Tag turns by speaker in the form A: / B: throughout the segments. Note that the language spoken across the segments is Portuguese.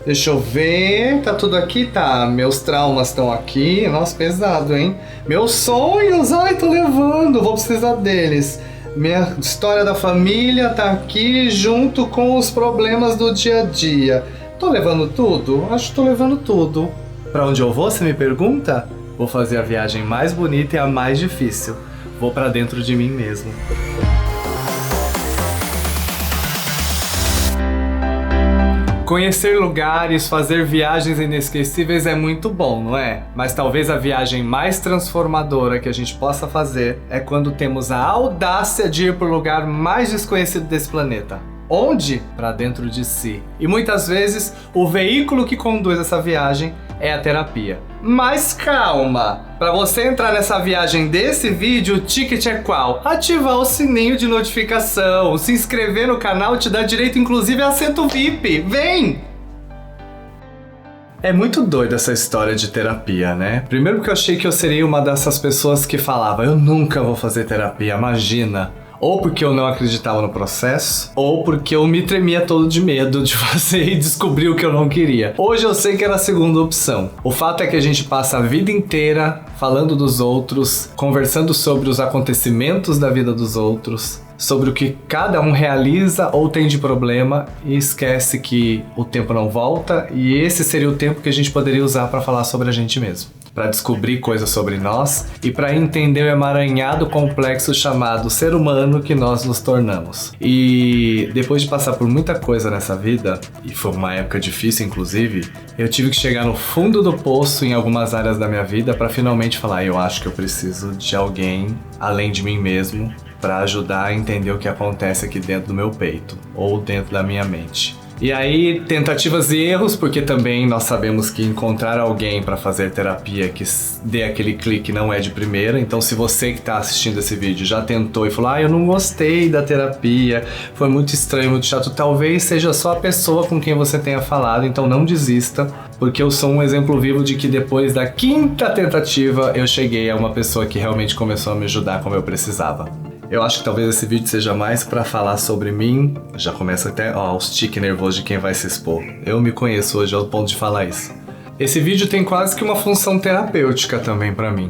A: Deixa eu ver, tá tudo aqui? Tá, meus traumas estão aqui. Nossa, pesado, hein? Meus sonhos, ai, tô levando, vou precisar deles. Minha história da família tá aqui junto com os problemas do dia a dia. Tô levando tudo? Acho que tô levando tudo. Pra onde eu vou, você me pergunta? Vou fazer a viagem mais bonita e a mais difícil. Vou pra dentro de mim mesmo. Conhecer lugares, fazer viagens inesquecíveis é muito bom, não é? Mas talvez a viagem mais transformadora que a gente possa fazer é quando temos a audácia de ir para o lugar mais desconhecido desse planeta. Onde? Para dentro de si. E muitas vezes o veículo que conduz essa viagem é a terapia. Mas calma! Para você entrar nessa viagem desse vídeo, o ticket é qual? Ativar o sininho de notificação, se inscrever no canal te dá direito inclusive a assento VIP. Vem! É muito doida essa história de terapia, né? Primeiro porque eu achei que eu seria uma dessas pessoas que falava eu nunca vou fazer terapia, imagina. Ou porque eu não acreditava no processo, ou porque eu me tremia todo de medo de fazer e descobrir o que eu não queria. Hoje eu sei que era a segunda opção. O fato é que a gente passa a vida inteira falando dos outros, conversando sobre os acontecimentos da vida dos outros, sobre o que cada um realiza ou tem de problema e esquece que o tempo não volta e esse seria o tempo que a gente poderia usar para falar sobre a gente mesmo. Para descobrir coisas sobre nós e para entender o emaranhado complexo chamado ser humano que nós nos tornamos. E depois de passar por muita coisa nessa vida, e foi uma época difícil inclusive, eu tive que chegar no fundo do poço em algumas áreas da minha vida para finalmente falar, eu acho que eu preciso de alguém além de mim mesmo para ajudar a entender o que acontece aqui dentro do meu peito ou dentro da minha mente. E aí, tentativas e erros, porque também nós sabemos que encontrar alguém para fazer terapia que dê aquele clique não é de primeira. Então, se você que está assistindo esse vídeo já tentou e falou eu não gostei da terapia, foi muito estranho, muito chato, talvez seja só a pessoa com quem você tenha falado, então não desista, porque eu sou um exemplo vivo de que depois da 5ª tentativa eu cheguei a uma pessoa que realmente começou a me ajudar como eu precisava. Eu acho que talvez esse vídeo seja mais pra falar sobre mim. Já começa até, os tique nervoso de quem vai se expor. Eu me conheço hoje ao ponto de falar isso. Esse vídeo tem quase que uma função terapêutica também pra mim.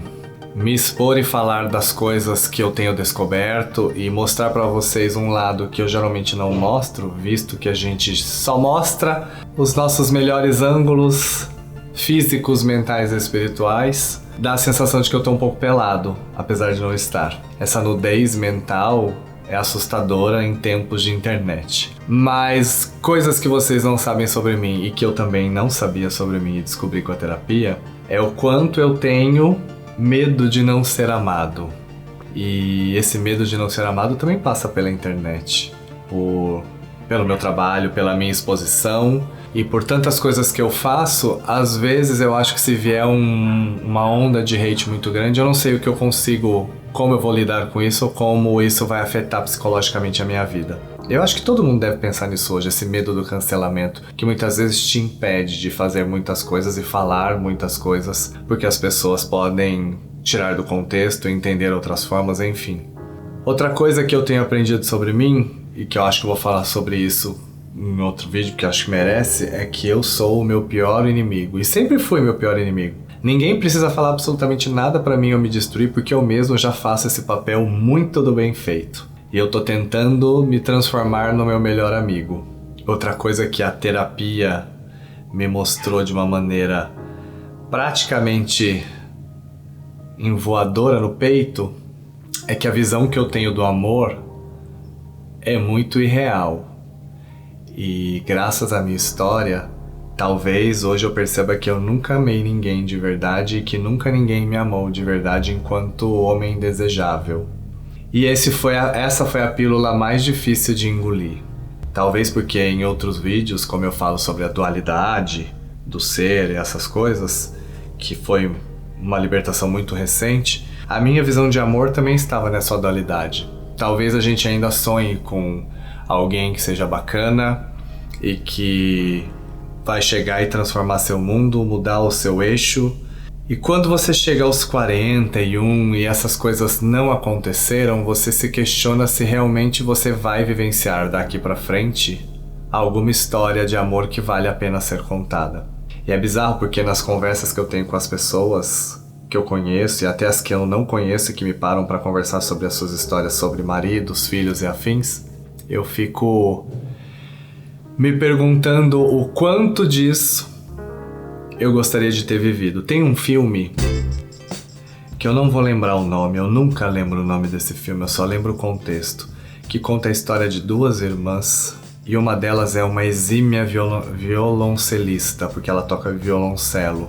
A: Me expor e falar das coisas que eu tenho descoberto e mostrar pra vocês um lado que eu geralmente não mostro, visto que a gente só mostra os nossos melhores ângulos físicos, mentais e espirituais. Dá a sensação de que eu tô um pouco pelado, apesar de não estar. Essa nudez mental é assustadora em tempos de internet. Mas coisas que vocês não sabem sobre mim e que eu também não sabia sobre mim e descobri com a terapia é o quanto eu tenho medo de não ser amado. E esse medo de não ser amado também passa pela internet. Pelo meu trabalho, pela minha exposição e por tantas coisas que eu faço, às vezes eu acho que se vier uma onda de hate muito grande, eu não sei o que eu consigo, como eu vou lidar com isso ou como isso vai afetar psicologicamente a minha vida. Eu acho que todo mundo deve pensar nisso hoje, esse medo do cancelamento, que muitas vezes te impede de fazer muitas coisas e falar muitas coisas, porque as pessoas podem tirar do contexto, entender outras formas, enfim. Outra coisa que eu tenho aprendido sobre mim, e que eu acho que eu vou falar sobre isso em outro vídeo, que eu acho que merece, é que eu sou o meu pior inimigo. E sempre fui meu pior inimigo. Ninguém precisa falar absolutamente nada pra mim ou me destruir, porque eu mesmo já faço esse papel muito do bem feito. E eu tô tentando me transformar no meu melhor amigo. Outra coisa que a terapia me mostrou de uma maneira praticamente envoadora no peito é que a visão que eu tenho do amor é muito irreal. E graças à minha história, talvez hoje eu perceba que eu nunca amei ninguém de verdade e que nunca ninguém me amou de verdade enquanto homem desejável. E essa foi a pílula mais difícil de engolir. Talvez porque em outros vídeos, como eu falo sobre a dualidade do ser e essas coisas, que foi uma libertação muito recente, a minha visão de amor também estava nessa dualidade. Talvez a gente ainda sonhe com alguém que seja bacana e que vai chegar e transformar seu mundo, mudar o seu eixo. E quando você chega aos 41 e essas coisas não aconteceram, você se questiona se realmente você vai vivenciar daqui pra frente alguma história de amor que vale a pena ser contada. E é bizarro porque nas conversas que eu tenho com as pessoas que eu conheço e até as que eu não conheço e que me param para conversar sobre as suas histórias sobre maridos, filhos e afins, eu fico me perguntando o quanto disso eu gostaria de ter vivido. Tem um filme que eu não vou lembrar o nome, eu nunca lembro o nome desse filme, eu só lembro o contexto, que conta a história de duas irmãs e uma delas é uma exímia violoncelista, porque ela toca violoncelo.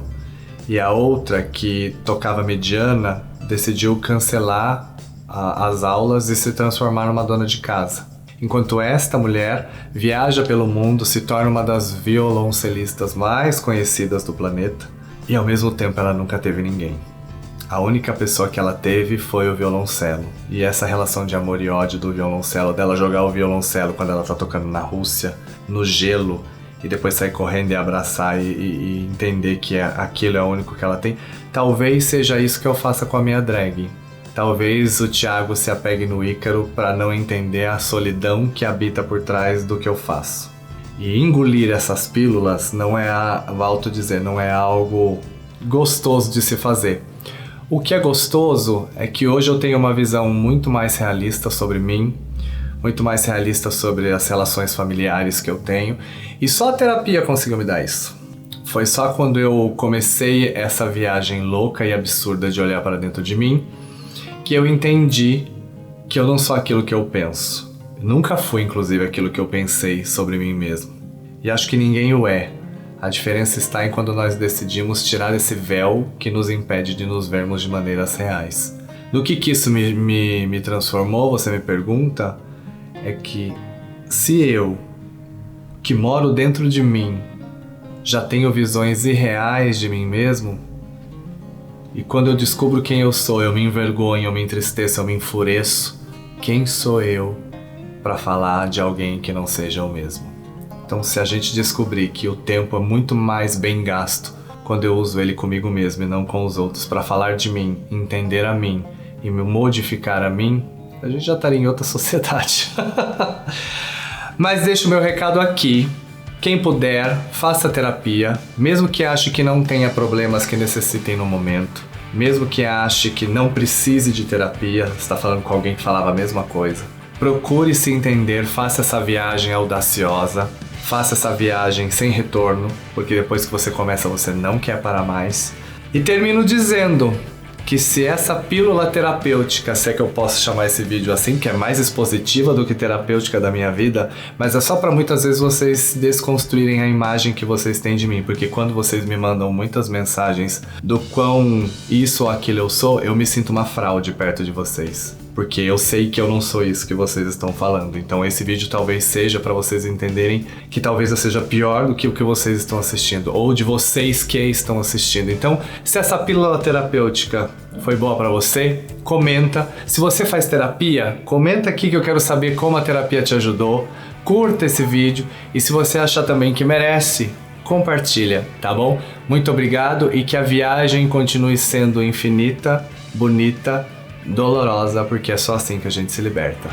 A: E a outra, que tocava mediana, decidiu cancelar as aulas e se transformar numa dona de casa. Enquanto esta mulher viaja pelo mundo, se torna uma das violoncelistas mais conhecidas do planeta e ao mesmo tempo ela nunca teve ninguém. A única pessoa que ela teve foi o violoncelo. E essa relação de amor e ódio do violoncelo, dela jogar o violoncelo quando ela tá tocando na Rússia, no gelo, e depois sair correndo e abraçar e entender que aquilo é o único que ela tem. Talvez seja isso que eu faça com a minha drag. Talvez o Thiago se apegue no Ícaro para não entender a solidão que habita por trás do que eu faço. E engolir essas pílulas não é, volto a dizer, não é algo gostoso de se fazer. O que é gostoso é que hoje eu tenho uma visão muito mais realista sobre mim, muito mais realista sobre as relações familiares que eu tenho, e só a terapia conseguiu me dar isso. Foi só quando eu comecei essa viagem louca e absurda de olhar para dentro de mim que eu entendi que eu não sou aquilo que eu penso. Nunca fui, inclusive, aquilo que eu pensei sobre mim mesmo. E acho que ninguém o é. A diferença está em quando nós decidimos tirar esse véu que nos impede de nos vermos de maneiras reais. No que isso me transformou, você me pergunta, é que se eu, que moro dentro de mim, já tenho visões irreais de mim mesmo, e quando eu descubro quem eu sou, eu me envergonho, eu me entristeço, eu me enfureço, quem sou eu para falar de alguém que não seja eu mesmo? Então, se a gente descobrir que o tempo é muito mais bem gasto quando eu uso ele comigo mesmo e não com os outros para falar de mim, entender a mim e me modificar a mim, a gente já estaria em outra sociedade. Mas deixo o meu recado aqui. Quem puder, faça terapia, mesmo que ache que não tenha problemas que necessitem no momento, mesmo que ache que não precise de terapia, você está falando com alguém que falava a mesma coisa. Procure se entender, faça essa viagem audaciosa, faça essa viagem sem retorno, porque depois que você começa você não quer parar mais. E termino dizendo que se essa pílula terapêutica, se é que eu posso chamar esse vídeo assim, que é mais expositiva do que terapêutica da minha vida, mas é só para muitas vezes vocês desconstruírem a imagem que vocês têm de mim, porque quando vocês me mandam muitas mensagens do quão isso ou aquilo eu sou, eu me sinto uma fraude perto de vocês. Porque eu sei que eu não sou isso que vocês estão falando. Então esse vídeo talvez seja para vocês entenderem que talvez eu seja pior do que o que vocês estão assistindo, ou de vocês que estão assistindo. Então, se essa pílula terapêutica foi boa para você, comenta. Se você faz terapia, comenta aqui que eu quero saber como a terapia te ajudou. Curta esse vídeo e se você achar também que merece, compartilha, tá bom? Muito obrigado e que a viagem continue sendo infinita, bonita, dolorosa, porque é só assim que a gente se liberta.